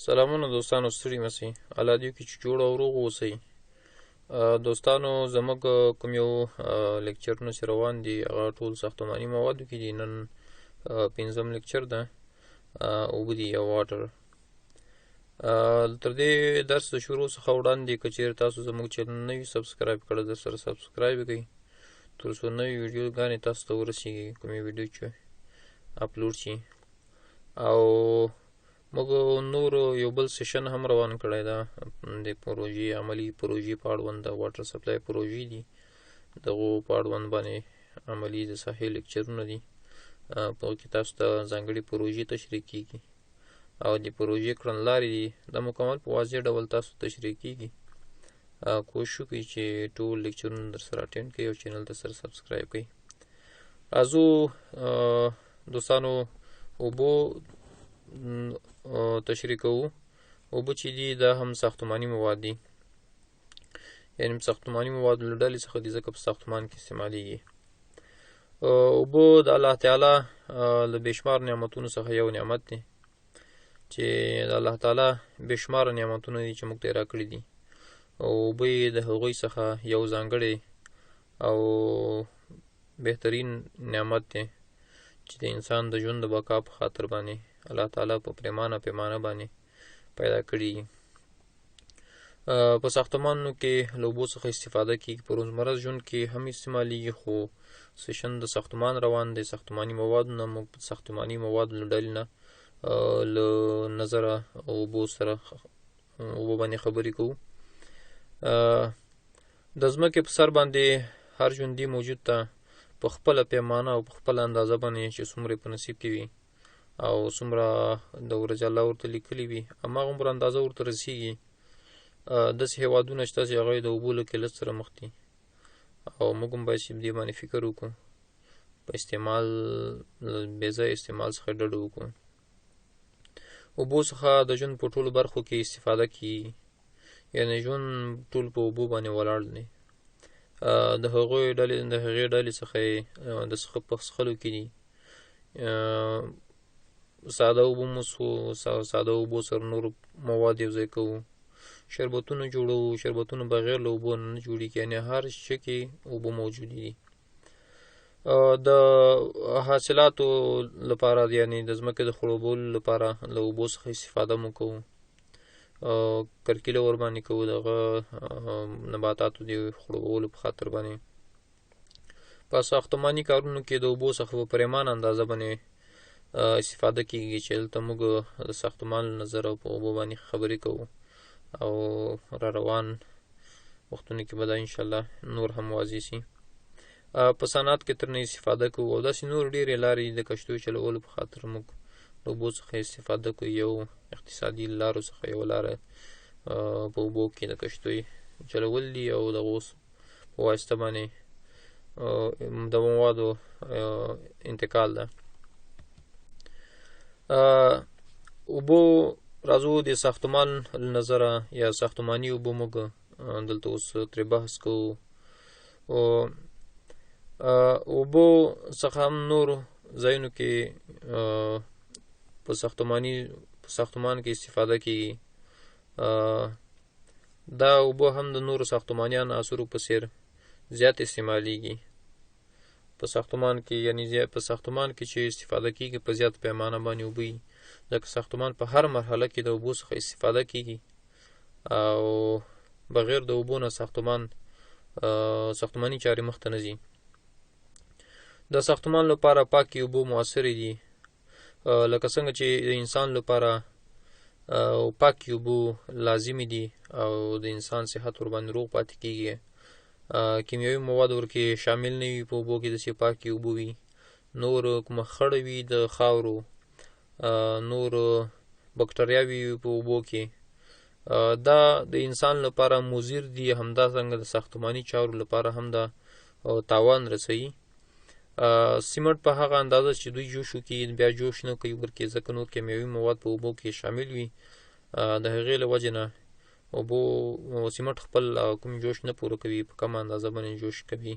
سلامونه دوستانو، ستړي مسئ. الله دې وکړي چې جوړ او روغ اوسئ. دوستانو، زموږ کوم یو لیکچرونه چې روان دي هغه ټول ساختماني موادو کې دي. نن 5م لیکچر ده، اوبه دي یا واټر. تر دې درس د شروع څخه وړاندې که چېرې تاسو زموږ چینل نه وي سبسکرایب کړی، درسره سبسکرایب کړئ تر څو نوې ویډیوګانې تاسو ته ورسیږي، کومې ویډیو چې اپلوډ شي. او موږ نور یو بل سیشن هم روان کړی ده د پروژې، عملي پروژې په اړوند د واټر سپلای پروژې دي، دغو په اړوند باندې عملي د ساحې لیکچرونه دي. په هغو کې تاسو ته ځانګړې پروژې تشریح کېږي او د پروژې کړنلارې دي دا مکمل په واضح ډول تاسو تشریح کېږي. کوشش وکړئ چې ټول لیکچرونه در سره اټینډ کړئ او چینل ته سره سبسکرایب کړئ. راځو دوستانو، اوبو تشریح کوو. اوبه چې دي دا هم ساختماني مواد دي، یعنې ساختماني مواد له ډلې څخه دي، ځکه په ساختمان کې استعمالیږي. اوبه د الله تعالی له بېشمار نعمتونو څخه یو نعمت دی چې د الله تعالی بېشماره نعمتونه دي چې موږ ته یې راکړي دي. اوبه یې د هغوی څخه یو ځانګړی او بهترین نعمت دی چې د انسان د ژوند د بقا په خاطر باندې الله تعالی په پیمانه باندې پیدا کړي. په ساختمانونو کې له اوبو څخه استفاده کېږي، په روزمره ژوند کې هم استعمالیږي، خو سیشن د ساختمان روان دی. ساختماني مواد نه موږ ساختماني مواد له ډلې نه له نظره اوبو سره اوبو باندې خبرې کوو. د ځمکې په سر باندې هر ژوندي موجود ته په خپله پیمانه او په خپله اندازه باندې چې څومره په نصیب کې وي او څومره د ورځې الله ورته لیکلي وي هماغومره اندازه ورته رسیږي. داسې هېوادونه شته چې هغوی د اوبو له قلت سره مخ دي او موږ هم باید چې دې باندې فکر وکړو، په استعمال بې ځایه استعمال څخه ډډه وکړو. اوبو څخه د ژوند په ټولو برخو کې استفاده کېږي، یعنې ژوند ټول په اوبو باندې ولاړ دی. د هغې ډلې څخه یې د په څښلو کې دي. ساده اوبه مو څښو، ساده اوبو سره نور مواد یو ځای کوو، شربتونه جوړوو. شربتونه بغیر له اوبو نه جوړېږي، یعنې هر شي کې اوبه موجودې دي. د حاصلاتو لپاره یعنې د ځمکې د خړوبولو لپاره له اوبو څخه استفاده مو کوو، کرکیله ورباندې کوو دغه نباتاتو د خړوبولو په خاطر باندې. په ساختماني کارونو کې د اوبو څخه په پریمانه اندازه باندې استفاده کېږي چې دلته موږ د ساختمان له نظره په اوبو باندې خبرې کوو او را روان وختونو کې به دا انشاءالله نور هم واضح شي. په صنعت کې ترنه استفاده کوو او داسې نور ډېرې لارې د کشتیو چلولو په خاطر موږ د اوبو څخه استفاده کوو. یو اقتصادي لارو څخه یو لاره په اوبو کې د کشتیو چلول دي او دغه اوس په واسطه باندې د موادو انتقال ده. اوبو راځو د ساختمان له نظره یا ساختماني اوبو موږ دلته اوس ترې بحث کوو. اوبو څخه هم نور ځایونو کې په ساختمان کې استفاده کېږي. دا اوبو هم د نورو ساختماني عناصرو په څېر زیات استعمالیږي په ساختمان کې، یعنې په ساختمان کې چې استفاده کېږي په زیات پیمانه باندې اوبه وي، ځکه ساختمان په هر مرحله کې د اوبو څخه استفاده کېږي او بغیر د اوبو نه ساختماني چارې مخته نه ځي. د ساختمان لپاره پاکې اوبه مؤثرې دي، لکه څنګه چې د انسان لپاره پاکې اوبه لازمي دي او د انسان صحت ورباندې روغ پاتې کېږي. کیمیاوي مواد ورکې شامل نه وي په اوبو کې، داسې پاکې اوبه وي. نور کومه خړه وي د خاورو، نور بکټریاوي وي په اوبو کې، دا د انسان لپاره مضر دي. همدارنګه د ساختماني چارو لپاره هم دا تاوان رسوي. سیمنټ په هغه اندازه چې دوی جوش وکړي بیا جوش نه کوي ورکې، ځکه نور کیمیاوي مواد په اوبو کې شامل وي. د هغې له وجې نه اوبو سیمنټ خپل کوم جوش نه پوره کوي، په کمه اندازه باندې جوش کوي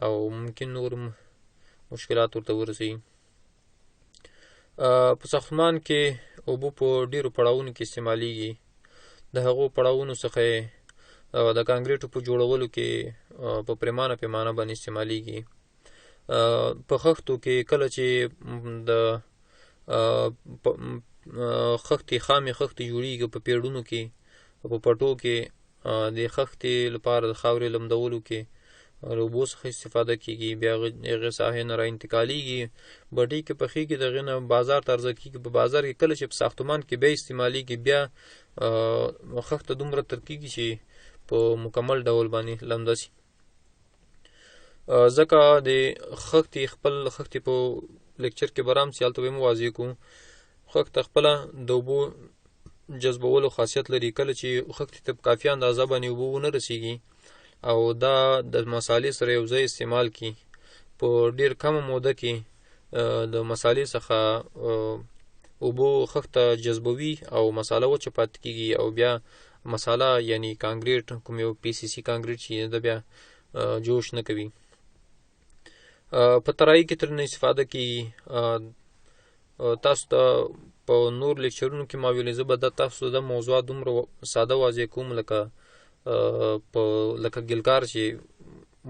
او ممکن نور مشکلات ورته ورسوي. په ساختمان کې اوبه په ډیرو پړاوونو کې استعمالیږي. د هغو پړاوونو څخه د کانکریټو په جوړولو کې په پیمانه باندې استعمالیږي. په خښتو کې کله چې د خامې خښتې جوړیږي په پیړونو کې په پټو کې د خښتې لپاره د خاورې لمدولو کې له اوبو څخه استفاده کېږي. بیا هغې ساحې نه را انتقالېږي، بډۍ کې پخېږي، د هغې نه بازار ته عرضه کېږي. په بازار کې کله چې په ساختمان کې بیا استعمالیږي، بیا خښته دومره تر کېږي چې په مکمل ډول باندې لمده شي. ځکه د خپل خښتې په لیکچر کې به رام سي، هلته به یې واضح کوو. خښته خپله د اوبو جذبولو خاصیت لري. کله چې خښتې ته په کافي اندازه باندې اوبه ونه رسېږي او دا د مسالې سره یو ځای استعمال کړي، په ډېر کمه موده کې د مسالې څخه اوبو خښته جذبوي او مساله وچه پاتې کېږي او بیا مساله یعنی کانکریټ کوم یو PCC کانکریټ چې د بیا جوش نه کوي. په طرایي کې ترنه استفاده کېږي. تاسو ته په نور لیکچرونو کې ما ویلي، زه به تاسو د موضوعات دومره ساده واضح کوم لکه ګلکار چې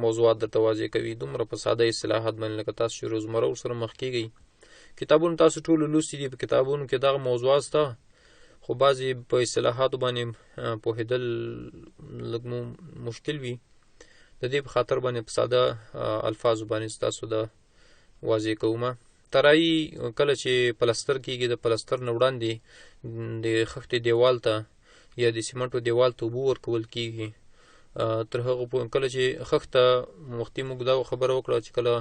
موضوعات درته واضح کوي، دومره په ساده اصطلاحات باندې لکه تاسو چې روزمره ورسره مخ کېږئ. کتابونه تاسو ټولو لوستي دي، په کتابونو کې دغه موضوعات شته، خو بعضې په اصطلاحاتو باندې پوهېدل لږ مشکل وي. د دې په خاطر باندې په ساده الفاظو باندې تاسو د واضح کوم. طرایي کله چې پلستر کېږي، د پلستر نه وړاندې د خښتې دیوال ته یا د سیمنټو دیوال ته اوبه ورکول کېږي. تر هغه کله چې خښته وختي موږ دا خبره وکړه چې کله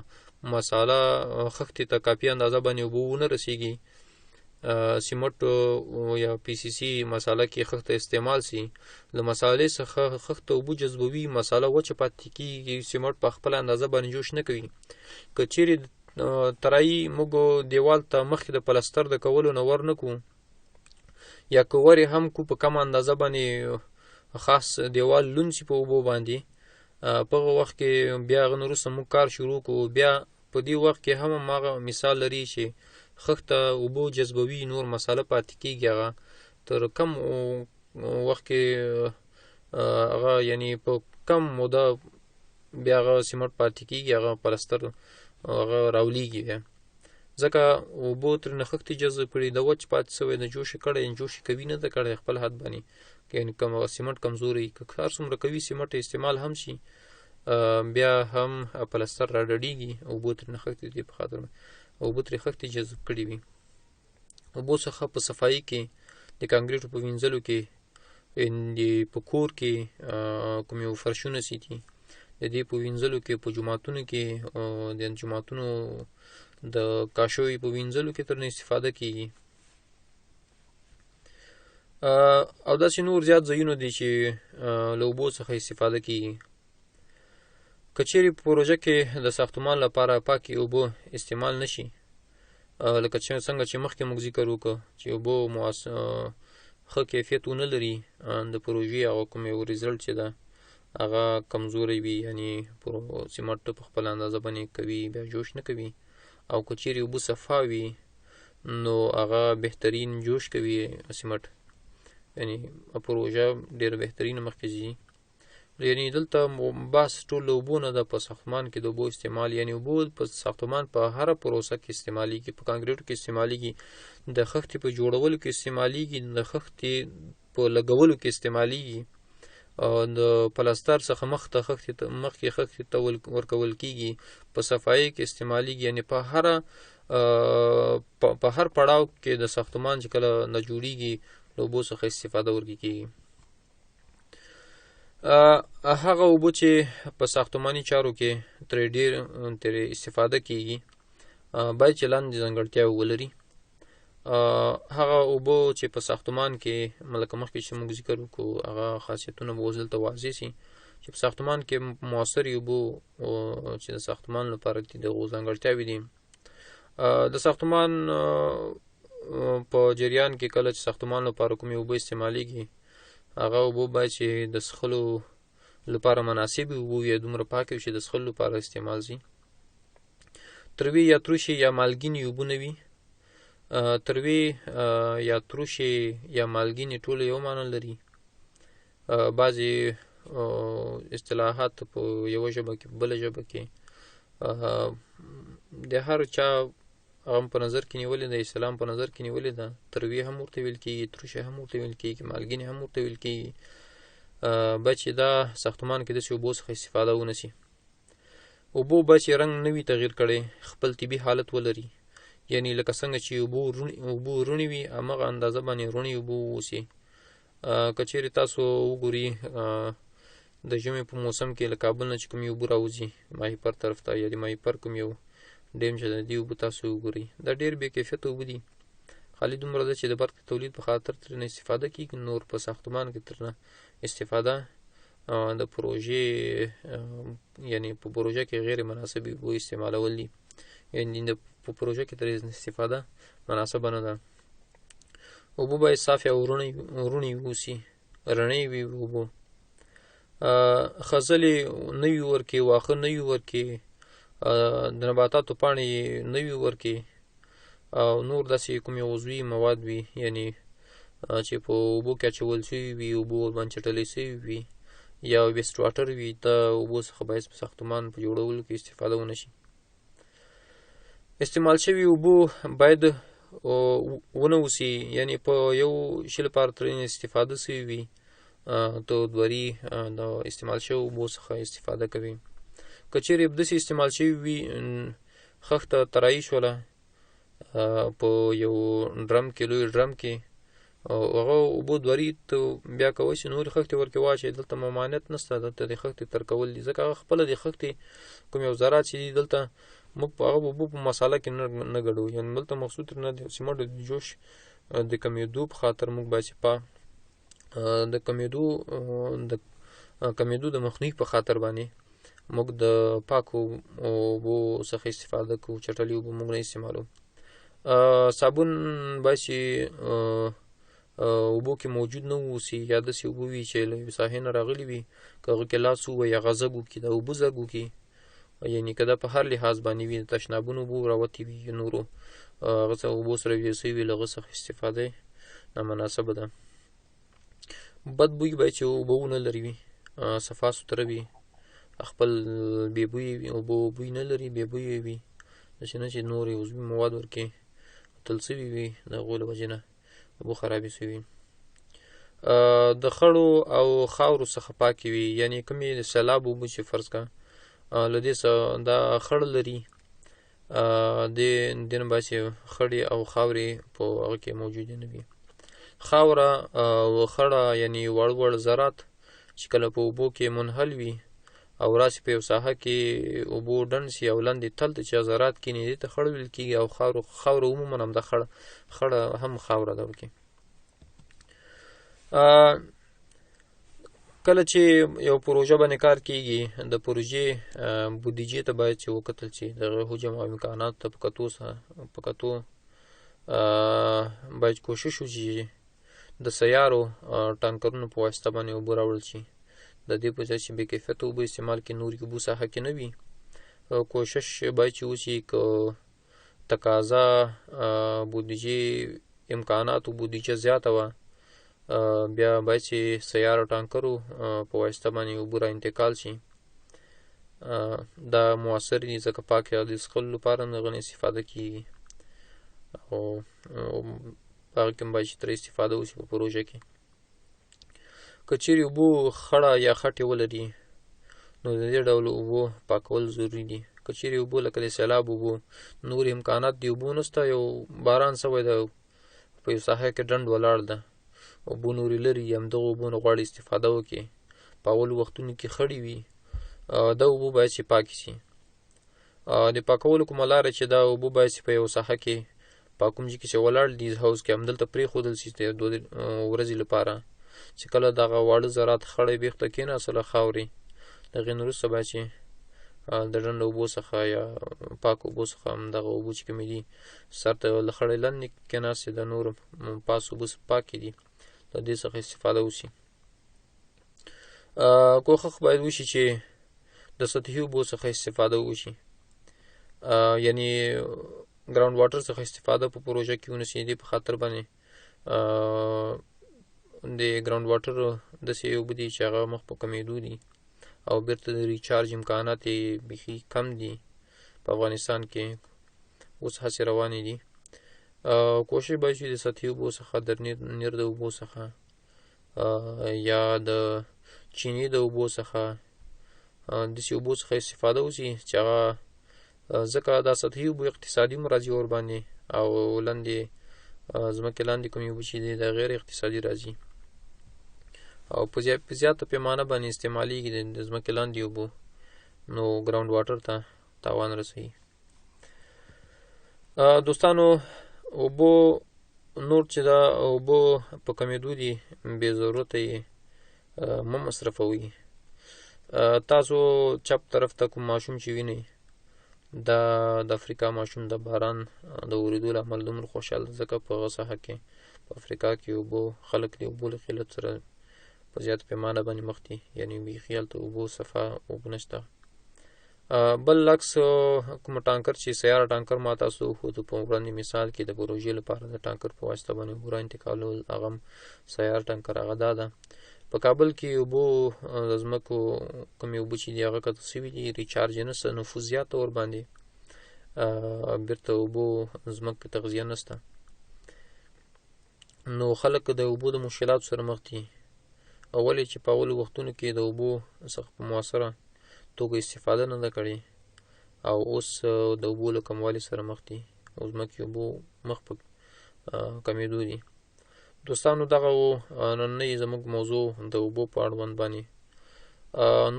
مساله خښتې ته کافي اندازه باندې اوبه ونه رسېږي، سیمنټ یا PCC مساله کې خښته استعمال سي، له مسالې څخه خښته اوبه جذبوي، مساله وچه پاتې کېږي، سیمنټ په خپله اندازه باندې جوش نه کوي. که چیرې طرایي موږ دیوال ته مخکې د پلستر د کولو نه ور نه کړو یا که ور هم کو په کمه اندازه باندې خاص دیوال لوند شي په اوبو باندې، په هغه وخت کې بیا هغه نه وروسته موږ کار شروع کړو، بیا په دې وخت کې هم هماغه مثال لري چې خښته اوبو جذبوي، نور مساله پاتې کېږي. هغه تر کم وخت کې هغه یعنی په کم موده بیا هغه سیمنټ پاتې کېږي، هغه پلستر هغه راولیږي بیا، ځکه اوبو ترېنه خښتې جذب کړي، د وچ پاتې شوی د جوش یې کړی، جوش یې کوي نه ده کړی خپل حد باندې، یعنې سیمنټ کمزوری که هر څومره قوي سیمنټ استعمال هم شي بیا هم پلستر را ډډېږي. اوبو ترېنه خښتې دې په خاطر اوبه ترې خښتې جذب کړي وي. اوبو څخه په صفایي کې، د کانکریټو په وینځلو کې، په کور کې کوم یو فرشونه سي دي د دې په وینځلو کې، په جوماتونو کې د جوماتونو د کاشوی په وینځلو کې ترنه استفاده کېږي. او داسې نور زیات ځایونه دي چې له اوبو څخه استفاده کېږي. که چیرې په پروژه کې د ساختمان لپاره پاکې اوبه استعمال نشي، لکه څنګه چې مخکې موږ ذکر وکړو چې اوبه ښه کیفیت ونه لري، د پروژې هغه کوم یو ریزلټ چې ده هغه کمزوری وي، یعنی سیمنټ په خپل اندازه باندې کوي، بیا جوش نه کوي. او که چیرې اوبه صفا وي نو هغه بهترین جوش کوي سیمنټ، یعنی پروژه ډېره بهترینه مخکې ځي. یعنی دلته بحث ټول له اوبو نه ده. په ساختمان کې د اوبو استعمال، یعنی اوبو په ساختمان په هره پروسه کې استعمالیږي، په کانکریټو کې استعمالیږي، د خښتې په جوړولو کې استعمالیږي، د خښتې په لګولو کې استعمالیږي، د پلستر څخه مخکې خښتې ته ورکول کېږي، په صفایي کې استعمالیږي، یعنی په هر پړاو کې د ساختمان چې کله نه جوړیږي له اوبو څخه استفاده ورکېږي. هغه اوبه چې په ساختماني چارو کې ترې استفاده کېږي باید چې لاندې ځانګړتیاوې ولري. هغه اوبه چې په ساختمان کې لکه مخکې چې موږ ذکر وکړو هغه خاصیتونه به اوس دلته واضح سي چې په ساختمان کې مؤثرې اوبه چې د ساختمان لپاره دي دغه ځانګړتیاوې دي. د ساختمان په جریان کې کله چې ساختمان لپاره کومې اوبه استعمالیږي هغه اوبه باید چې د څښلو لپاره مناسبې اوبه وي، دومره پاکې وي چې د څښلو لپاره استعمال شي. تروې یا تروشې یا مالګینې اوبه نه وي. تروې یا تروشې یا مالګینې ټوله یو معنی لري. بعضې اصطلاحات په یوه ژبه کې په بله ژبه کې د هر چا هغه په نظر کې نیولې ده، اسلام په نظر کې نیولې ده. تروې هم ورته ویل کېږي، تروشې هم ورته ویل کېږي، مالګینې هم ورته ویل کېږي. باید چې دا ساختمان کې داسې اوبو څخه استفاده ونه شي. اوبو باید چې رنګ نه وي تغییر کړی، خپل طبي حالت ولري. یعنی لکه څنګه چې اوبو روڼې وي همغه اندازه باندې روڼې اوبه واوسي. که چېرې تاسو وګورئ د ژمي په موسم کې له کابل نه چې کومې اوبه راوځي ماهیپر طرف ته، یا د ماهیپر کوم یو ډیم چې د دې اوبه تاسو وګورئ، دا ډېر بې کیفیته اوبه دي. خالي دومره ده چې د برق تولید په خاطر ترې نه استفاده کېږي، نور په ساختمان کې ترې استفاده د پروژې یعنی په پروژه کې غیر مناسبې اوبه استعمالول دي. یعنی په پروژه کې ترې استفاده مناسبه نه ده. اوبه باید صافې او روڼې واوسي، رڼې وي اوبه. خځلې نه وي ورکې، واښه نه وي ورکې، د نباتاتو پاڼې نه وي ورکې، او نور داسې کوم یو عضوي مواد وي یعنی چې په اوبو کې اچول شوي وي، اوبو ورباندې چټلې شوي وي، یا ویسټ واټر وي. د اوبو څخه باید په ساختمان په جوړولو کې استفاده ونه شي. استعمال شوي اوبو باید ونه اوسي، یعنی په یو شي لپاره ترې استفاده شوي وي، تودوري د استعمال شوي اوبو څخه استفاده کوي. که چېرې داسې استعمال شوي وي، خښته طرایي شوله په یو ډرم کې، لوی ډرم کې، هغه اوبو دوري ته بیا کولی شي نورې خښتې ورکې واچوي. دلته ممانعت نشته، دلته د خښتې ترکول دي، ځکه هغه خپله د خښتې کوم یو ذرات چې دي دلته موږ په هغه اوبو په مساله کې نه ګډو. یعنې دلته مقصود نه د سیمنټو د جوش د کمیدو په خاطر موږ باید چې د کمیدو د مخنیوي په خاطر باندې موږ د پاکو اوبو څخه استفاده کوو، چټلې اوبه موږ نه استعمالوو. صابون باید چې اوبو کې موجود نه اوسي، یا داسې اوبه وي چې له یوې ساحې نه راغلي وي، که هغه کې لاس ووهي هغه زږ وکړي، د اوبو زږ وکړي، یعنې که دا په هر لحاظ باندې وي، د تشنابونو اوبه راوتې وي، نورو هغه څخه اوبو سره ویې شوي وي، له هغه څخه استفاده نامناسبه ده. بد بوی باید چې اوبه ونه لري وي، صفا سوتره وي، خپل بې بویې وي، اوبه بوی نه لري، بې بویې وي، داسې نه چې نورې عضوي مواد ورکې تل شوي وي، د هغو له وجې نه اوبه خرابې شوي وي. د خړو او خاورو څخه پاکې وي، یعنې کومې د سیلاب اوبه چې فرض کړه له دې څخه دا خړ لري، دې نه باید چې خړې او خاورې په هغه کې موجودې نه وي. خاوره او خړه یعنې وړ ذرات چې کله په اوبو کې منحل وي او راسي په یو ساحه کې اوبو ډنډ سي او لاندې تل ته چې ذرات کېني، دې ته خړ ویل کېږي. او خاوره عموما هم د خړه هم خاوره ده وکې. کله چې یو پروژه باندې کار کېږي، د پروژې بودیجې ته باید چې وکتل شي، د هغې حجم او امکاناتو ته په کتو باید کوشش وشي د سیارو ټانکرونو په واسطه باندې اوبه راوړل شي. د دې په ځای چې بې کیفیته اوبه استعمال کړي، نورې اوبه ساحه کې نه وي. کوشش باید چې وشي که تقاضا بودیجې امکاناتو بودیجه زیاته وه، بیا باید چې سیاره ټانکرو په واسطه باندې اوبه را انتقال شي. دا مؤثر دي ځکه پاکې د څښلو لپاره هم د هغه نه استفاده کېږي، او په هغه کې هم باید چې ترې استفاده وشي په پروژه کې. که چېرې اوبه خړه یا خټې ولري، نو د دې ډول اوبو پاکول ضروري دي. که چېرې اوبه لکه د سیلاب اوبو نور امکانات د اوبو نشته، یو باران شوی ده په یو ساحه کې ډنډ ولاړ ده، اوبه نورې لري، همدغه اوبو نه غواړي استفاده وکړي، په اولو وختونو کې خړې وي، دا اوبه باید چې پاکې شي. د پاکولو کومه لاره چې دا اوبه باید چې په یو ساحه کې په کوم ځای کې چې ولاړ دي هاوس کې همدلته پرېښودل شي د 2 ورځې لپاره، چې کله دغه واړه ذرات خړې بیخته کېناستله خاورې، د هغې نه وروسته باید چې د ډنډ اوبو څخه یا پاک اوبو څخه همدغه اوبه چې کومې دي سر ته له خړې لاندې کېناستې، د نور پاس اوبه پاکې دي، د دې څخه استفاده وشي. کوښښ باید وشي چې د سطحي اوبو څخه استفاده وشي، یعنې ګراوند واټر څخه استفاده په پروژه کې ونشي. دې په خاطر باندې د ګراوند واټر داسې اوبه دي چې هغه مخ په کمېدو دي او بیرته د ریچارج امکانات یې بیخي کم دي په افغانستان کې. اوس هڅې روانې دي. کوشش باید چې د سطحي اوبو څخه د نیر د اوبو څخه یا د چینې د اوبو څخه داسې اوبو څخه استفاده وشي چې هغه ځکه دا سطحي اوبو اقتصادي هم راځي ورباندې او لاندې ځمکې لاندې کومې اوبه چې دي د غیر اقتصادي راځي او په زیاته پیمانه باندې استعمالیږي د ځمکې لاندې اوبو، نو ګراوند واټر ته تاوان رسوي. دوستانو اوبو نور چې دا اوبو په کمېدو دي بې ضرورته یې مه مصرفوئ. تاسو چپ طرف ته کوم ماشوم چې وینئ دا د افریقا ماشوم د باران د اورېدو له امله دومره خوشحاله ځکه په هغه ساحه کې په افریقا کې اوبو خلک د اوبو له قلت سره په زیاته پیمانه باندې مخ دي، یعنې بیخي هلته اوبو صفا اوبه نشته. بل عکس کوم ټانکر چې سیاره ټانکر ما تاسو وښودو په وړاندې مثال کې د پروژې لپاره د ټانکر په واسطه باندې اوبه را انتقالول، هغه سیاره ټانکر هغه دا ده. په کابل کې اوبو د ځمکو کومې اوبه چې دي هغه قطع شوي دي، ریچارج یې نشته، نفوذ زیاته ورباندې، بیرته اوبو ځمکې تغذیه نشته، نو خلک د اوبو د مشکلاتو سره مخ دي. ولې چې په اولو وختونو کې د اوبو څخه په مؤثره توګه استفاده نه ده کړې او اوس د اوبو له کموالي سره مخ دي او ځمکې اوبو مخ په کمېدو دي. دوستانو دغه نننۍ زموږ موضوع د اوبو په اړوند باندې.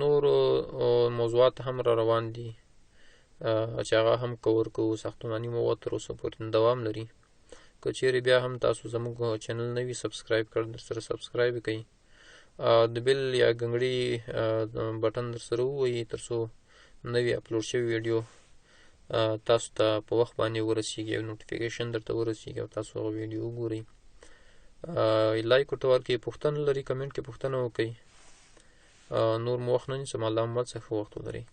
نور موضوعات هم را روان دي چې هغه هم کور کوو. ساختماني مواد تر اوسه پورې دوام لري. که چیرې بیا هم تاسو زموږ چینل نه وي سبسکرایب کړ درسره سبسکرایب کړئ، د بیل یا ګنګړي بټن درسره ووهئ تر څو نوي اپلوډ شوي ویډیو تاسو ته په وخت باندې ورسیږي او نوټیفیکیشن درته ورسیږي او تاسو هغه ویډیو وګورئ. لایک ورته ورکړئ، پوښتنه لري کمنټ کې پوښتنه وکړئ. نور مو وخت نه نیسم، الله مو څه ښه وخت ولرئ.